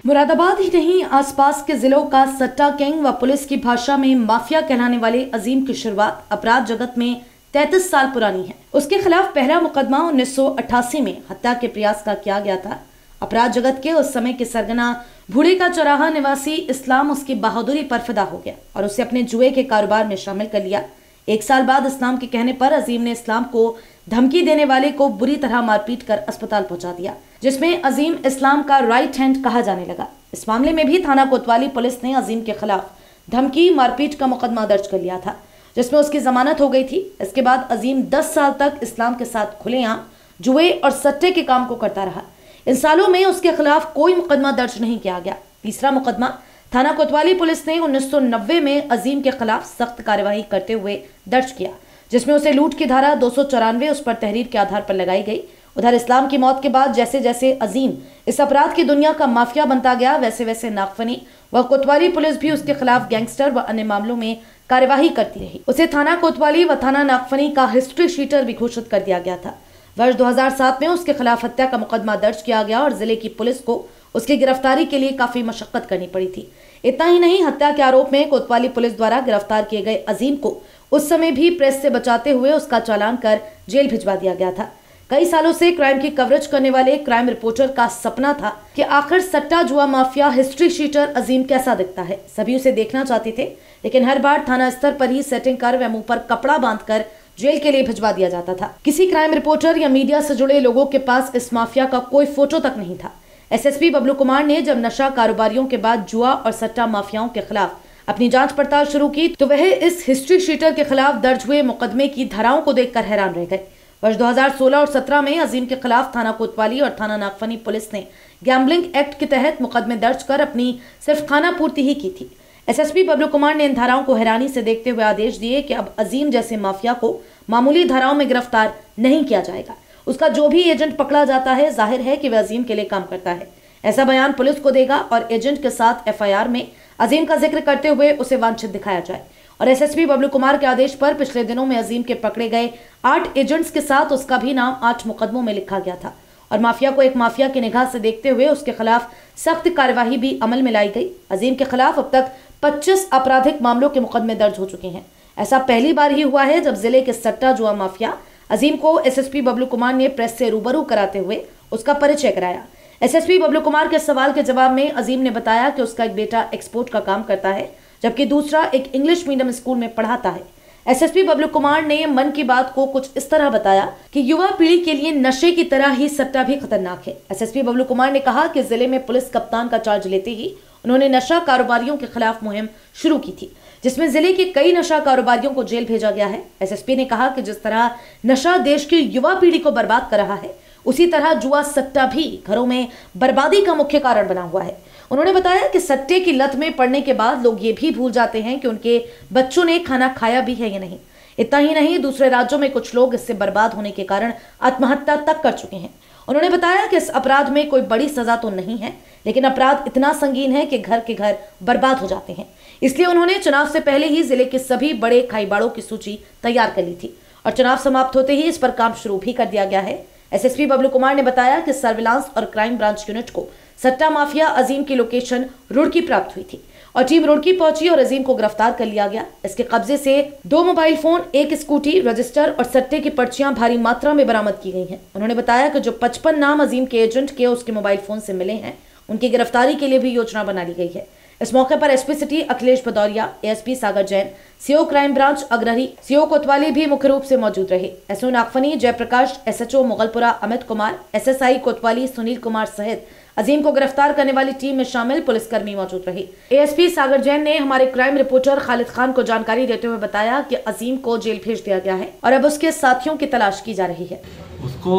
मुरादाबाद ही नहीं, आसपास के जिलों का सट्टा किंग व पुलिस की भाषा में माफिया कहलाने वाले अजीम की शुरुआत अपराध जगत में 33 साल पुरानी है। उसके खिलाफ पहला मुकदमा 1988 में हत्या के प्रयास का किया गया था। अपराध जगत के उस समय के सरगना भूड़ी का चौराहा निवासी इस्लाम उसकी बहादुरी पर फिदा हो गया और उसे अपने जुए के कारोबार में शामिल कर लिया। 1 साल बाद इस्लाम के कहने पर अजीम ने इस्लाम को धमकी देने वाले को बुरी तरह मारपीट कर अस्पताल पहुंचा दिया, जिसमें अजीम इस्लाम का राइट हैंड कहा जाने लगा। इस मामले में भी थाना कोतवाली पुलिस ने अजीम के खिलाफ धमकी मारपीट का मुकदमा दर्ज कर लिया था, जिसमें उसकी जमानत हो गई थी। इसके बाद अजीम 10 साल तक इस्लाम के साथ खुलेआम जुए और सट्टे के काम को करता रहा। इन सालों में उसके खिलाफ कोई मुकदमा दर्ज नहीं किया गया। तीसरा मुकदमा थाना कोतवाली पुलिस ने 1990 में अजीम के खिलाफ सख्त कार्यवाही करते हुए दर्ज किया, जिसमें उसे लूट की धारा 294 उस पर तहरीर के आधार पर लगाई गई। उधर इस्लाम की मौत के बाद जैसे जैसे अजीम इस अपराध की दुनिया का माफिया बनता गया, वैसे वैसे नागफनी व कोतवाली पुलिस भी उसके खिलाफ गैंगस्टर व अन्य मामलों में कार्यवाही करती रही। उसे थाना कोतवाली व थाना नागफनी का हिस्ट्री शीटर भी घोषित कर दिया गया था। वर्ष 2007 में उसके खिलाफ हत्या का मुकदमा दर्ज किया गया और जिले की पुलिस को उसकी गिरफ्तारी के लिए काफी मशक्कत करनी पड़ी थी। इतना ही नहीं, हत्या के आरोप में कोतवाली पुलिस द्वारा गिरफ्तार किए गए अजीम को उस समय भी प्रेस से बचाते हुए उसका चालान कर जेल भिजवा दिया गया था। कई सालों से क्राइम की कवरेज करने वाले क्राइम रिपोर्टर का सपना था कि आखिर सट्टा जुआ माफिया हिस्ट्री शीटर अजीम कैसा दिखता है। सभी उसे देखना चाहते थे, लेकिन हर बार थाना स्तर पर ही सेटिंग कर व मुंह पर कपड़ा बांधकर जेल के लिए भिजवा दिया जाता था। किसी क्राइम रिपोर्टर या मीडिया से जुड़े लोगों के पास इस माफिया का कोई फोटो तक नहीं था। एसएसपी बबलू कुमार ने जब नशा कारोबारियों के बाद जुआ और सट्टा माफियाओं के खिलाफ अपनी जांच पड़ताल शुरू की, तो वह इस हिस्ट्री शीटर के खिलाफ दर्ज हुए मुकदमे की धाराओं को देखकर हैरान रह गए। वर्ष 2016 और 17 में अजीम के खिलाफ थाना कोतवाली और थाना नागफनी पुलिस ने गैम्बलिंग एक्ट के तहत मुकदमे दर्ज कर अपनी सिर्फ खाना पूर्ति ही की थी। एसएसपी बबलू कुमार ने इन धाराओं को हैरानी से देखते हुए आदेश दिए कि अब अजीम जैसे माफिया को मामूली धाराओं में गिरफ्तार नहीं किया जाएगा। उसका जो भी एजेंट पकड़ा जाता है, जाहिर है कि वह अजीम के लिए काम करता है। ऐसा बयान पुलिस को देगा और एजेंट के साथ एफआईआर में अजीम का जिक्र करते हुए उसे वांछित दिखाया जाए। और एसएसपी बबलू कुमार के आदेश पर पिछले दिनों में अजीम के पकड़े गए 8 एजेंट्स के साथ उसका भी नाम 8 मुकदमों में लिखा गया था और माफिया को एक माफिया की निगाह से देखते हुए उसके खिलाफ सख्त कार्यवाही भी अमल में लाई गई। अजीम के खिलाफ अब तक 25 आपराधिक मामलों के मुकदमे दर्ज हो चुके हैं। ऐसा पहली बार ही हुआ है जब जिले के सट्टा जुआ माफिया अजीम को एसएसपी बबलू कुमार ने प्रेस से रूबरू कराते हुए उसका परिचय कराया। एसएसपी बबलू कुमार के सवाल के जवाब में अजीम ने बताया कि उसका एक बेटा एक्सपोर्ट का काम करता है, जबकि दूसरा एक इंग्लिश मीडियम स्कूल में पढ़ाता है। एसएसपी बबलू कुमार ने मन की बात को कुछ इस तरह बताया कि युवा पीढ़ी के लिए नशे की तरह ही सट्टा भी खतरनाक है। एसएसपी बबलू कुमार ने कहा कि जिले में पुलिस कप्तान का चार्ज लेते ही उन्होंने नशा कारोबारियों के खिलाफ मुहिम शुरू की थी, जिसमें जिले के कई नशा कारोबारियों को जेल भेजा गया है। एसएसपी ने कहा कि जिस तरह नशा देश की युवा पीढ़ी को बर्बाद कर रहा है, उसी तरह जुआ सट्टा भी घरों में बर्बादी का मुख्य कारण बना हुआ है। उन्होंने बताया कि सट्टे की लत में पड़ने के बाद लोग ये भी भूल जाते हैं कि उनके बच्चों ने खाना खाया भी है या नहीं। इतना ही नहीं, दूसरे राज्यों में कुछ लोग इससे बर्बाद होने के कारण आत्महत्या तक कर चुके हैं। उन्होंने बताया कि इस अपराध में कोई बड़ी सजा तो नहीं है, लेकिन अपराध इतना संगीन है कि घर के घर बर्बाद हो जाते हैं। इसलिए उन्होंने चुनाव से पहले ही जिले के सभी बड़े खाईबाड़ों की सूची तैयार कर ली थी और चुनाव समाप्त होते ही इस पर काम शुरू भी कर दिया गया है। एसएसपी बबलू कुमार ने बताया कि सर्विलांस और क्राइम ब्रांच यूनिट को सट्टा माफिया अजीम की लोकेशन रुड़की प्राप्त हुई थी और टीम रुड़की पहुंची और अजीम को गिरफ्तार कर लिया गया। इसके कब्जे से 2 मोबाइल फोन, 1 स्कूटी, रजिस्टर और सट्टे की पर्चियां भारी मात्रा में बरामद की गई हैं। उन्होंने बताया कि जो 55 नाम अजीम के एजेंट के उसके मोबाइल फोन से मिले हैं, उनकी गिरफ्तारी के लिए भी योजना बना ली गई है। इस मौके पर SP city Akhilesh Bhadauria, ASP Sagar Jain, CO crime branch अग्रही, सीओ कोतवाली भी मुख्य रूप से मौजूद रहे। SO Nagphani Jaiprakash, SHO Mughalpura Amit Kumar, SSI Kotwali Sunil Kumar सहित अजीम को गिरफ्तार करने वाली टीम में शामिल पुलिसकर्मी मौजूद रहे। एएसपी सागर जैन ने हमारे क्राइम रिपोर्टर खालिद खान को जानकारी देते हुए बताया कि अजीम को जेल भेज दिया गया है और अब उसके साथियों की तलाश की जा रही है। उसको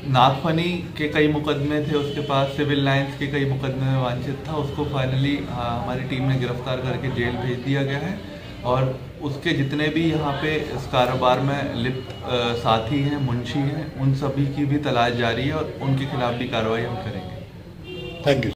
नागफनी के कई मुकदमे थे, उसके पास सिविल लाइंस के कई मुकदमे में वांछित था। उसको फाइनली हमारी टीम ने गिरफ्तार करके जेल भेज दिया गया है और उसके जितने भी यहाँ पे इस कारोबार में लिप्त साथी हैं, मुंशी हैं, उन सभी की भी तलाश जारी है और उनके खिलाफ भी कार्रवाई हम करेंगे। Thank you.